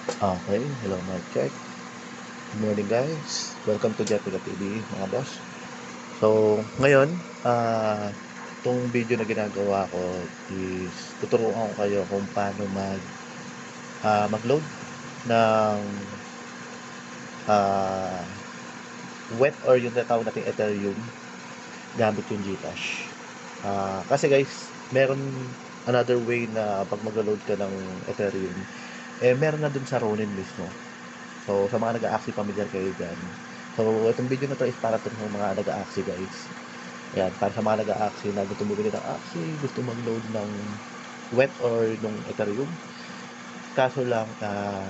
Okay, hello mic check. Good morning guys. Welcome to Jeffrey TV mga boss. So, ngayon, itong video na ginagawa ko is tuturuan ko kayo kung paano mag-load ng ah, wet or yung natawag nating Ethereum gamit yung Gcash. Kasi guys, meron another way na pag mag-load ka ng Ethereum, meron na dun sa Ronin mismo. So, sa mga nag-a-Axie, familiar kayo dyan. So, itong video na to is para sa mga nag-a-Axie guys. Ayan, para sa mga nag-a-Axie na gusto bumili ng Axie, gusto mag-load ng wet or nung Ethereum. Kaso lang,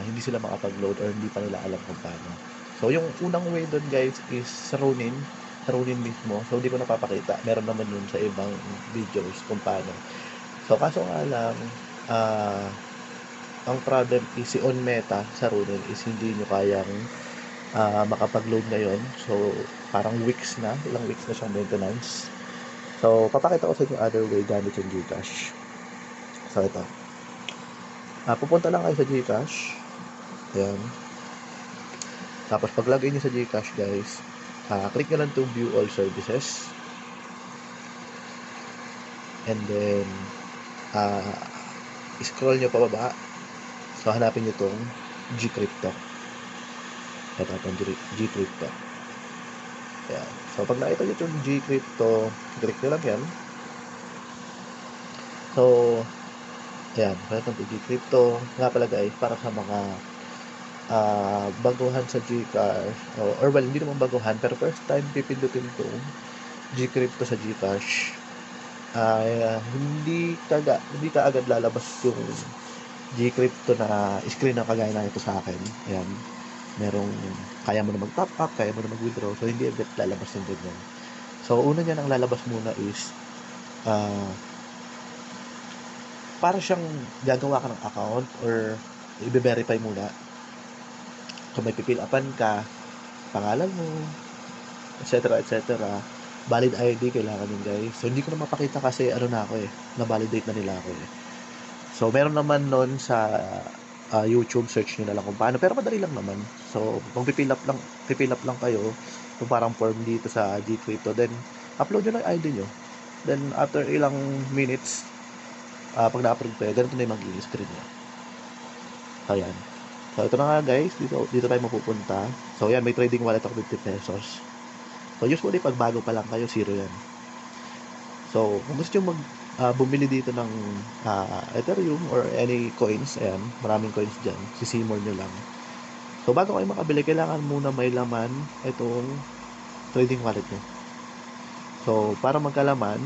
hindi sila makapag-load or hindi pa nila alam kung paano. So, yung unang way doon guys is sa Ronin mismo. So, hindi ko napapakita. Meron naman yun sa ibang videos kung paano. So, kaso nga lang, ah, ang problem is si on meta sa Ronin is hindi nyo kayang makapag-load ngayon. So, parang ilang weeks na siyang maintenance. So, papakita ko sa inyo other way gamit yung Gcash. So, ito. Pupunta lang kayo sa Gcash. Ayan. Tapos, pag login nyo sa Gcash, guys, click nyo lang to view all services. And then, scroll nyo pababa. So, hanapin nyo tong Gcrypto. Ito, itong Gcrypto. Ayan. So, pag nakita nyo itong Gcrypto, click nyo lang yan. So, ayan, welcome to Gcrypto. Nga pala guys, para sa mga baguhan sa Gcash, or well, hindi naman baguhan, pero first time pipindutin itong Gcrypto sa Gcash, hindi ka agad lalabas yung Gcrypto na screen na kagaya na ito sa akin. Ayan, merong kaya mo na mag-top up, kaya mo na mag-withdraw, so hindi agad lalabas yung ganyan. So, una niyan ang lalabas muna is para siyang gagawa ka ng account or i-verify muna kung may pipil upan ka, pangalan mo, etc. etc. Valid ID kailangan yun guys. So hindi ko na mapakita kasi na ako na-validate na nila ako So meron naman nun sa YouTube, search nyo na lang kung paano, pero madali lang naman. So kung pipil up lang kayo, kung parang form dito sa Gcrypto, then upload nyo lang ID nyo. Then after ilang minutes, pag na-upload kayo, ganito na yung magiging screen nyo. Ayan. So, ito na nga guys. Dito tayo mapupunta. So, yan. May trading wallet of 50 pesos. So, usually, pag bago pa lang kayo, 0 yan. So, kung gusto nyo bumili dito ng Ethereum or any coins, ayan. Maraming coins dyan. Sisimor nyo lang. So, bago kayo makabili, kailangan muna may laman itong trading wallet nyo. So, para magkalaman,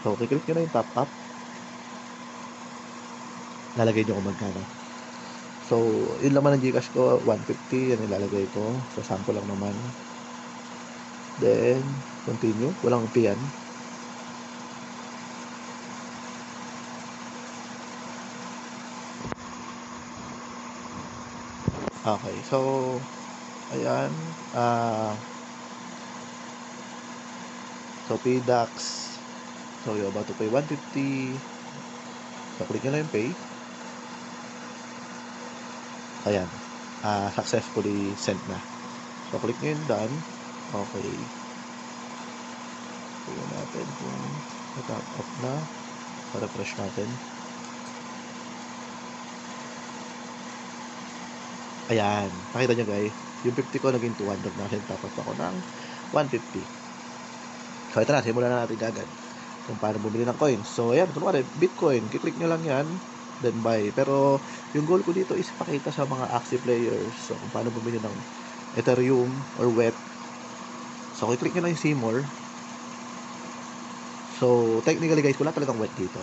so, kiklik nyo na yung top up. Lalagay nyo kung magkano. So, yun laman ng Gcash ko, 150, yan ilalagay ko. So, sample lang naman. Then, continue. Walang fee yan. Okay, so, ayan. So, PDAX. So, you're about to pay 150. So, click nyo lang yung pay. Ayan. Successfully sent na. So, click nyo yung done. Okay. Tignan natin kung na-top up na. So, refresh natin. Ayan. Nakita nyo guys. Yung 50 ko naging 200 na. Kasi top up ako ng 150. So, ito na. Simulan na natin agad kung paano bumili ng coins. So, ayan. Kunwari, Bitcoin. Kiklik nyo lang yan. Then buy. Pero yung goal ko dito is pakita sa mga Axie players so kung paano bumili ng Ethereum or wet. So i-click nyo lang yung see more. So technically guys, wala talagang wet dito.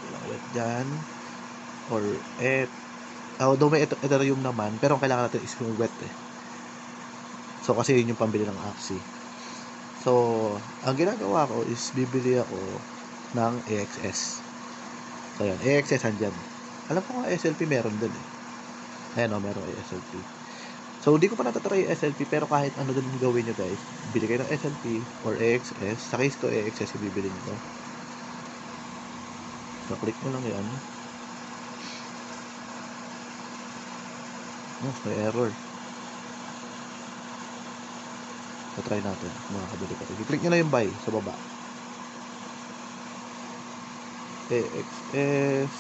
Walang wet dyan or although may Ethereum naman, pero ang kailangan natin is yung wet so kasi yun yung pambili ng Axie. So ang ginagawa ko is bibili ako ng AXS. So yan, AXS andyan. Alam ko nga SLP meron din Ayan meron SLP. So, di ko pa natatry yung SLP, pero kahit ano din gawin nyo guys, bili kayo ng SLP or AXS. Sa case ko, AXS yung bibili nyo. So, click nyo lang yan. May error. So, try natin. Makakabili pa rin. I-click nyo na yung buy sa baba. AXS.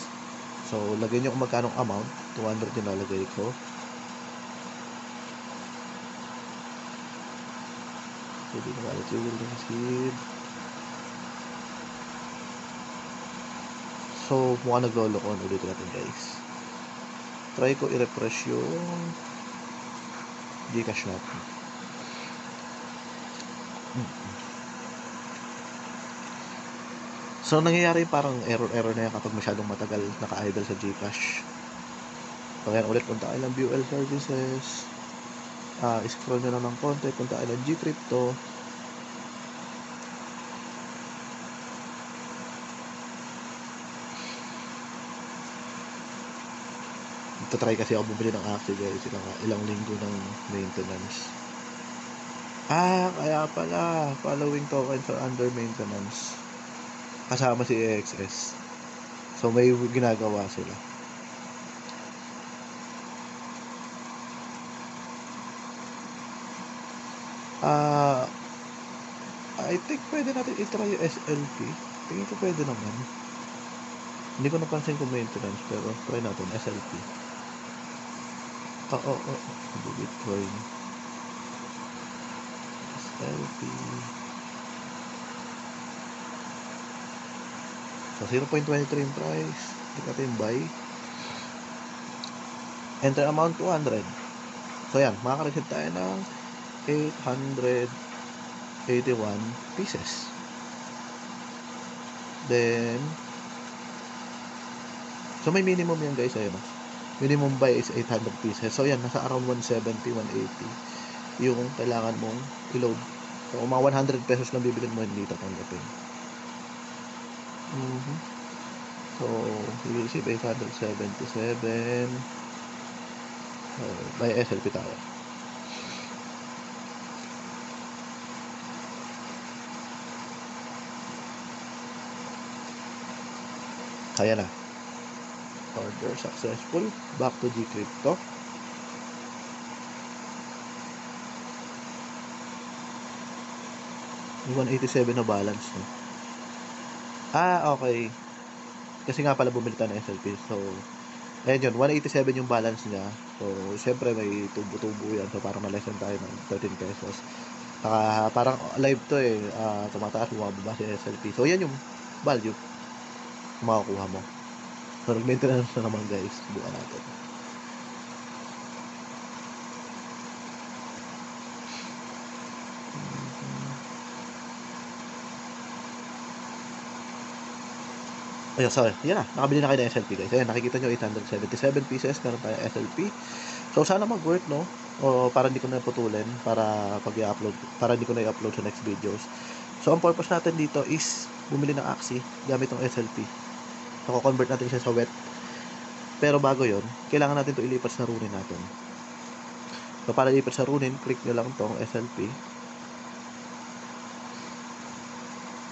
So, lagay nyo kung magkano amount. 200 yung nalagay ko. Pwede na wallet you will receive. So, mukhang nagloloko. Ulit natin guys. Try ko i-refresh yung Gcash natin. So, nangyayari parang error na yan kapag masyadong matagal naka-idle sa Gcash. So, yan ulit. Punta kayo ng view all services. Scroll nyo lang ng konti. Punta kayo ng Gcrypto. Try kasi ako bumili ng Axie guys. Ilang linggo ng maintenance. Kaya pala. Following tokens are under maintenance. Kasama si AXS. So, may ginagawa sila. I think pwede natin i-try yung SLP. Tingin ko pwede naman. Hindi ko napansin kung maintenance, pero try natin SLP. Bitcoin. SLP. So, 0.23 yung price. Click natin yung buy. Enter amount 200. So, yan. Makaka-receive tayo ng 881 pieces. Then, so may minimum yan guys. Ayun. Minimum buy is 800 pieces. So, yan. Nasa around 170, 180 yung kailangan mong i-load. So, kung mga 100 pesos lang bibilin mo, hindi tatanggapin. So, you will receive 877. By SLP tayo. Kaya na. Order successful. Back to Gcrypto. Yung 187 na balance, no? Okay. Kasi nga pala bumili tayo ng SLP. So, ayan yun. 187 yung balance niya. So, syempre may tubo-tubo yan. So, parang na-lesson tayo ng 13 pesos. Parang live to eh. Tumataas, bumababa si SLP. So, yan yung value makukuha mo. So, nag-maintenance na naman guys. Subukan natin. Ayun, sorry. Yan na. Nakabili na kayo ng SLP guys. Ayan, nakikita nyo 877 pieces. Meron tayo SLP. So, sana mag-work, no? O, para hindi ko na putulin. Para pag-i-upload. Para hindi ko na i-upload sa next videos. So, ang purpose natin dito is bumili ng Axie gamit ng SLP. So, convert natin siya sa wet. Pero bago yon, kailangan natin ito ilipat sa Ronin natin. So, para ilipat sa Ronin, click nyo lang itong SLP.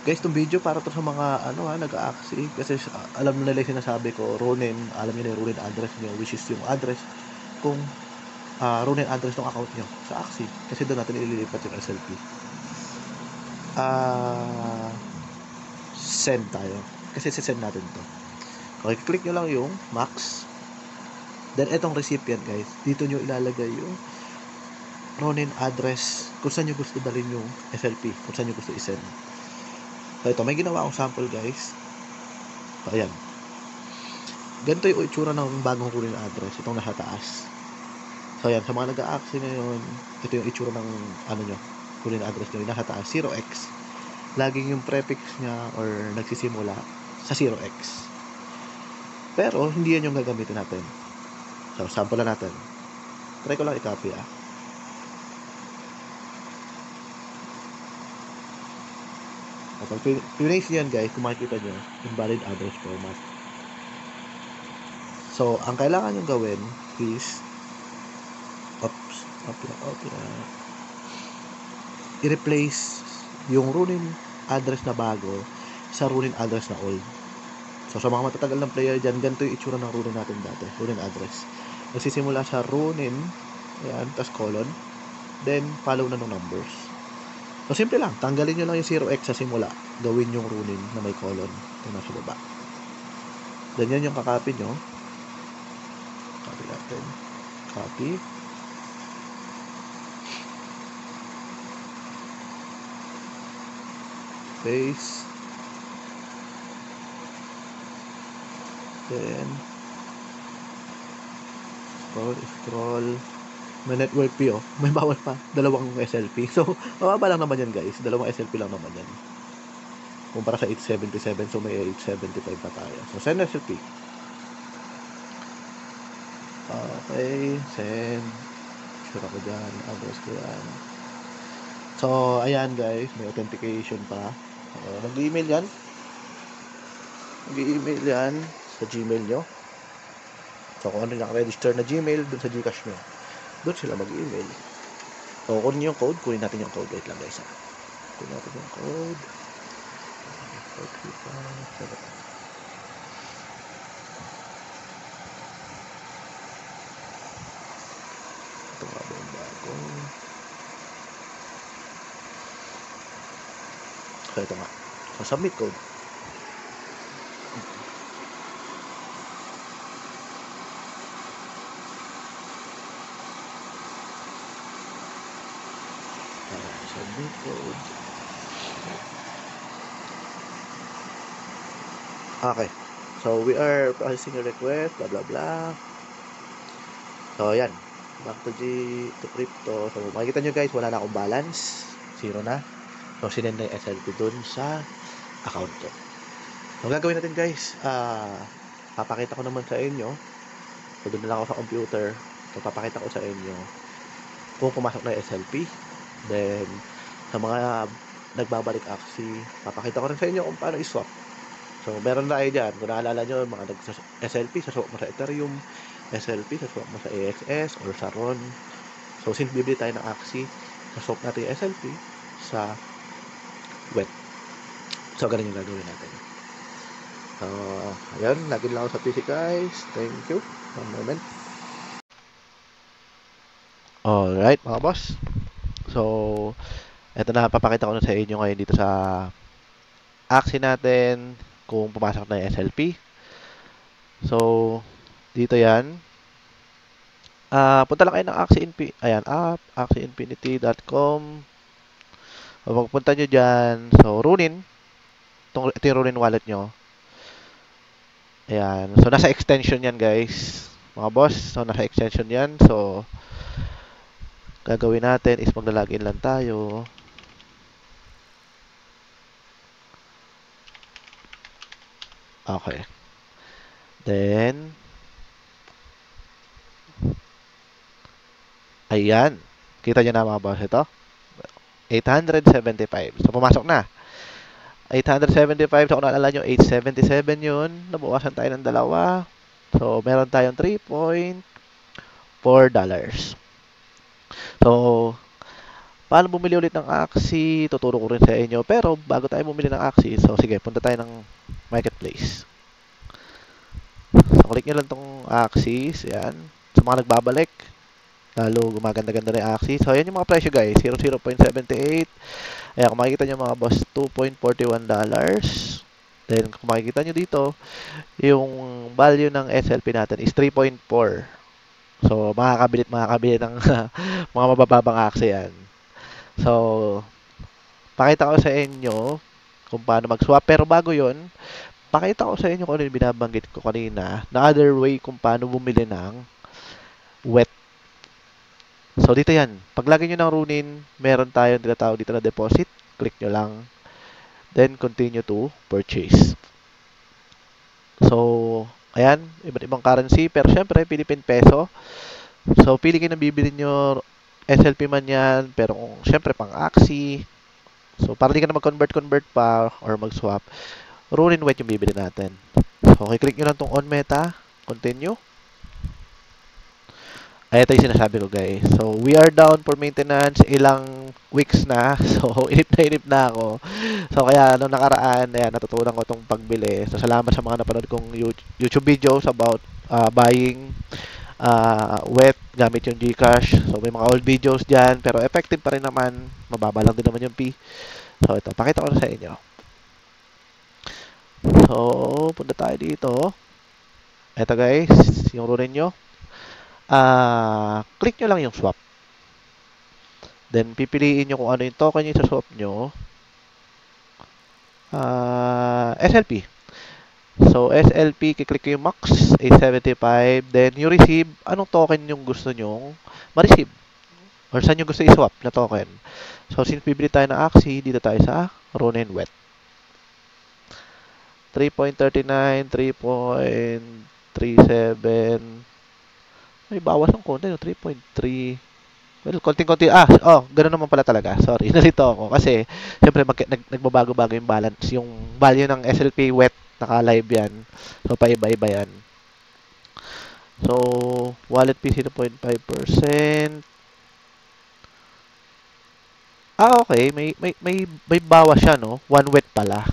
Guys, itong video para to sa mga nag-Axie. Kasi alam na nila yung sinasabi ko, Ronin, alam nyo na yung Ronin address nyo, which is yung address kung Ronin address ng account nyo sa Axie. Kasi doon natin ililipat yung SLP. Send tayo. Kasi send natin to. Okay, click nyo lang yung max. Then, itong recipient guys, dito nyo ilalagay yung Ronin address kung saan nyo gusto dalhin yung SLP, kung saan nyo gusto isend. So, ito, may ginawa akong sample guys. So, ayan. Ganito yung itsura ng bagong Ronin address. Itong nasa taas. So, ayan, sa mga nag-a-Axie ngayon, ito yung itsura ng Ronin address nyo. Yung nasa taas, 0x. Laging yung prefix niya or nagsisimula sa 0x. Pero, hindi yan yung gagamitin natin. So, sample na natin. Try ko lang i-copy Pag pinase yan guys, kung makikita nyo, invalid address format. So, ang kailangan nyo gawin is i-replace yung Ronin address na bago sa Ronin address na old. So, sa mga matatagal ng player dyan, ganito yung itsura ng Ronin natin dati. Ronin address. Nagsisimula sa runin. Ayan, tas colon. Then, follow na ng numbers. So, simple lang. Tanggalin nyo lang yung 0x sa simula. Gawin yung runin na may colon. Ito nasa baba. Then, yan yung kakopy nyo. Copy natin. Copy. Paste. Then, scroll. May network fee, oh. May bawal pa. Dalawang SLP. So, mababa lang naman yan, guys. Dalawang SLP lang naman yan. Kumpara sa 877, so may 875 pa tayo. So, send SLP. Okay, send. Sure ako dyan. Address ko yan. So, ayan, guys. May authentication pa. Mag-email yan. Mag-email yan sa Gmail nyo. So, kung ano yung register na Gmail, dun sa Gcash nyo. Doon sila mag-email. So, kunin yung code. Kunin natin yung code. Wait lang, guys. Kunin natin yung code. Ito nga ba yung bago? So, ito nga. So, submit code. Submit code. Okay. So, we are processing a request, blah, blah, blah. So, ayan. Back to crypto. So, makikita nyo, guys, wala na akong balance. 0 na. So, sinend na yung SLP dun sa account ko. So, gagawin natin, guys, papakita ko naman sa inyo. So, doon na lang ako sa computer. So, papakita ko sa inyo kung pumasok na yung SLP. Then, sa mga nagbabalik Axie, papakita ko rin sa inyo kung paano i-swap. So, meron na kayo dyan. Kung naalala nyo, mga SLP, saswap mo sa Ethereum, SLP, saswap mo sa AXS or sa RON. So, since bibili tayo ng Axie, saswap natin yung SLP sa WET. So, ganun yung gagawin natin. So, ayan, lagin lang ako sa PC, guys. Thank you. One moment. Alright, mga boss. So, eto na, papakita ko na sa inyo ngayon dito sa Axie natin kung pumasok na yung SLP. So, dito yan. Punta lang kayo ng Axie Infinity. Ayan, axieinfinity.com. So, pagpunta nyo dyan. So, Runin. Ito yung Runin wallet nyo. Ayan. So, nasa extension yan, guys. Mga boss. So, nasa extension yan. So, gagawin natin is maglalagin lang tayo. Okay. Then, ayan. Kita nyo na mga boss ito. 875. So, pumasok na. 875. So, kung naalala nyo, 877 yun. Nabukasan tayo ng dalawa. So, meron tayong $3.4. So, paano bumili ulit ng Axie? Tuturo ko rin sa inyo. Pero, bago tayo bumili ng Axie, so, sige, punta tayo ng marketplace. So, click nyo lang itong Axies. Yan. Sa mga nagbabalik, lalo gumaganda-ganda na yung Axie. So, yan yung mga presyo, guys. 0.78. Ayan, kung makikita nyo mga boss, $2.41. Then, kung makikita nyo dito, yung value ng SLP natin is 3.4. So, makakabili ng mga mabababang Axie yan. So, pakita ko sa inyo kung paano mag-swap. Pero bago yon, pakita ko sa inyo kung ano yung binabanggit ko kanina na other way kung paano bumili ng WET. So, dito yan. Paglagay nyo ng Runin, meron tayong tinatawag dito na deposit. Click nyo lang. Then, continue to purchase. So, ayan. Iba't ibang currency. Pero, syempre, Philippine Peso. So, pili kayo na bibili nyo SLP man yan. Pero, kung syempre, pang Axie. So, para di ka na mag-convert pa or mag-swap, Runin WET yung bibili natin. So, click nyo lang itong on meta. Continue. Ay, ito yung sinasabi ko, guys. So, we are down for maintenance ilang weeks na. So, inip na ako. So, kaya, nung nakaraan, ayan, natutunan ko itong pagbili. So, salamat sa mga napanood kong YouTube videos about buying wet gamit yung GCash. So, may mga old videos dyan, pero effective pa rin naman. Mababa lang din naman yung fee. So, ito, pakita ko na sa inyo. So, punta tayo dito. Ito guys, yung runin nyo. Click nyo lang yung swap. Then, pipiliin nyo kung ano yung token yung sa swap nyo. SLP. So, SLP, kiklik yung max, 875. Then, you receive, anong token yung gusto nyong ma-receive? Or saan yung gusto i-swap na token? So, since bibili tayo ng Axie, dito tayo sa Ronin Wet. 3.39, 3.37. May bawas ng konti, no? 3.3. Well, konting-konti. Ganun naman pala talaga. Sorry, nalito ako. Kasi, syempre, nagbabago-bago yung balance. Yung value ng SLP wet, naka-live yan. So, paiba-iba yan. So, wallet fee 0.5%. Okay. May bawas siya, no? One wet pala.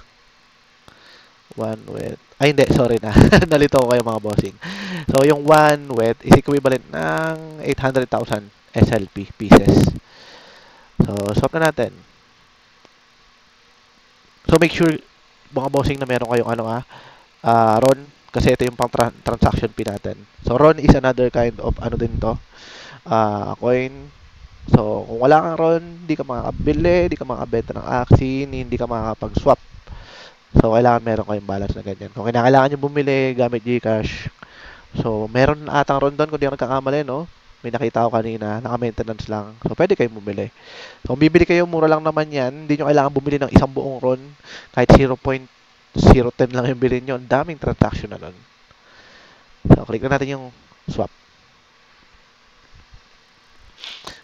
One wet. Ay, hindi. Sorry na. Nalito ko kayo, mga bossing. So, yung one wet is equivalent ng 800,000 SLP pieces. So, swap na natin. So, make sure, mga bossing, na meron kayong RON, kasi ito yung pang transaction fee natin. So, RON is another kind of, din to, coin. So, kung wala kang RON, hindi ka makakabili, hindi ka makakabenta ng Axie, hindi ka makakapag-swap. So, kailangan meron kayong balance na ganyan. Kung kailangan nyo bumili gamit GCash, so, meron na atang RON doon kung di ako nagkakamali, no? May nakita ko kanina, naka-maintenance lang. So, pwede kayong bumili. So, kung bibili kayo, mura lang naman yan. Hindi nyo kailangan bumili ng isang buong RON. Kahit 0.010 lang yung bilhin nyo. Ang daming transaction na nun. So, click na natin yung swap.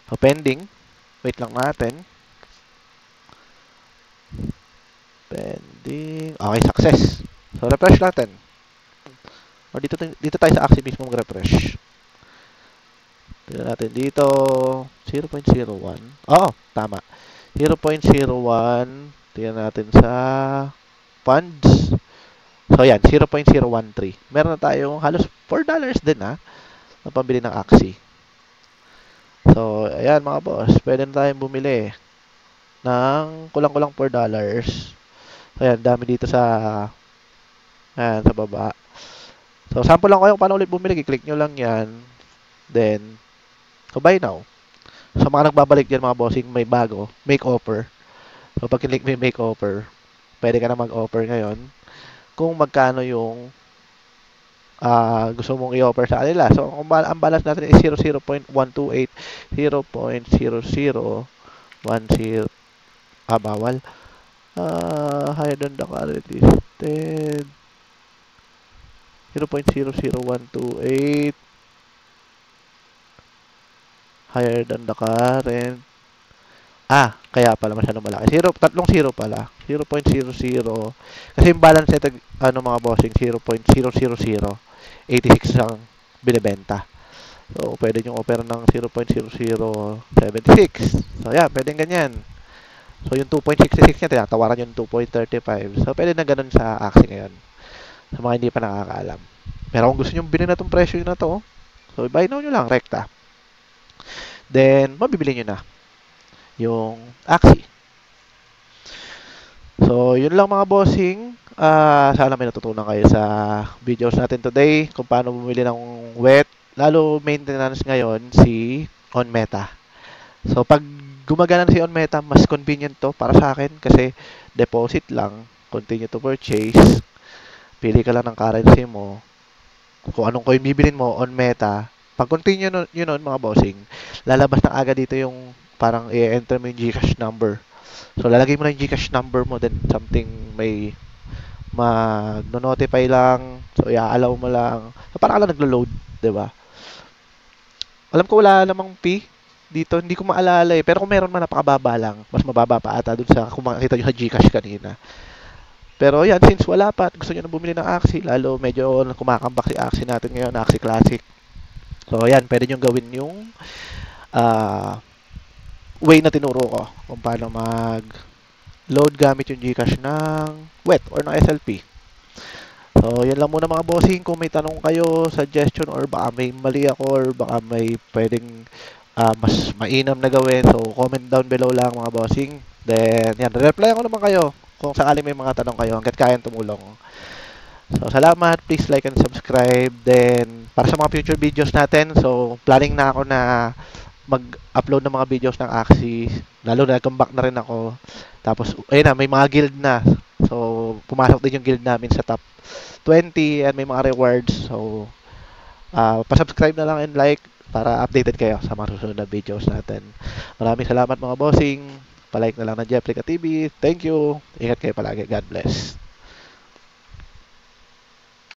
So, pending. Wait lang natin. Pending. Okay, success. So, refresh natin. O, dito tayo sa Axie mismo mag-refresh. Tignan natin dito. 0.01. Tama. 0.01. Tignan natin sa funds. So, yan. 0.013. Meron na tayong halos $4 din, na pambili ng Axie. So, ayan mga boss. Pwede na tayong bumili ng kulang-kulang $4. So, ayan. Dami dito sa baba. So, sample lang kayo kung paano ulit bumili. I-click nyo lang yan. Then, so buy now. So, mga nagbabalik dyan mga bossing, may bago. Make offer. So, pag click mo yung make offer, pwede ka na mag-offer ngayon kung magkano yung gusto mong i-offer sa kanila. So, ang balance natin is 0.128, 0.0010. Bawal. Higher than the current listed. 0.00128. Higher than the current. Kaya pala masyadong malaki. Tatlong 0 pala. 0.00. Kasi yung balance nito, mga bossing, 0.00086 ang binibenta. So, pwede nyo offer ng 0.0076. So, yeah, pwedeng ganyan. So, yung 2.66 niya, tinatawaran yung 2.35. So, pwede na ganun sa Axie ngayon. Sa mga hindi pa nakakaalam. Pero kung gusto nyo bilhin na itong presyo na to, so, buy now nyo lang, rekta. Then, mabibili nyo na yung Axie. So, yun lang mga bossing. Sana may natutunan kayo sa videos natin today kung paano bumili ng wet. Lalo maintenance ngayon si OnMeta. So, pag gumagana si OnMeta, mas convenient to para sa akin kasi deposit lang, continue to purchase, pili ka lang ng currency mo, kung anong coin bibilin mo, OnMeta. Pag continue yun nun, mga bossing, lalabas na agad dito yung parang i-enter mo yung GCash number. So, lalagay mo na yung GCash number mo, then something may mag-notify lang. So, i-allow mo lang. So, parang ka lang naglo-load, diba? Alam ko wala namang fee dito. Hindi ko maalala eh. Pero kung meron man, napakababa lang. Mas mababa pa ata dun sa kung makikita nyo sa GCash kanina. Pero yan, since wala pa at gusto nyo na bumili ng Axie, lalo medyo kumakambak si Axie natin ngayon, Axie Classic. So, yan, pwede nyo gawin yung way na tinuro ko kung paano mag-load gamit yung GCash ng wet or ng SLP. So, So, yun lang muna mga bossing. Kung may tanong kayo, suggestion, or baka may mali ako, or baka may pwedeng mas mainam na gawin. So, comment down below lang mga bossing. Then, yan, reply ko naman kayo kung sakali may mga tanong kayo hanggat kayang tumulong. So, salamat. Please like and subscribe. Then, para sa mga future videos natin, so, planning na ako na mag-upload ng mga videos ng Axie. Lalo na, come back na rin ako. Tapos, ayun na, may mga guild na. So, pumasok din yung guild namin sa top 20 and may mga rewards. So, pa-subscribe na lang and like para updated kayo sa mga susunod na videos natin. Maraming salamat mga bossing. Pa-like na lang ng Jeplica TV. Thank you. Ingat kayo palagi. God bless.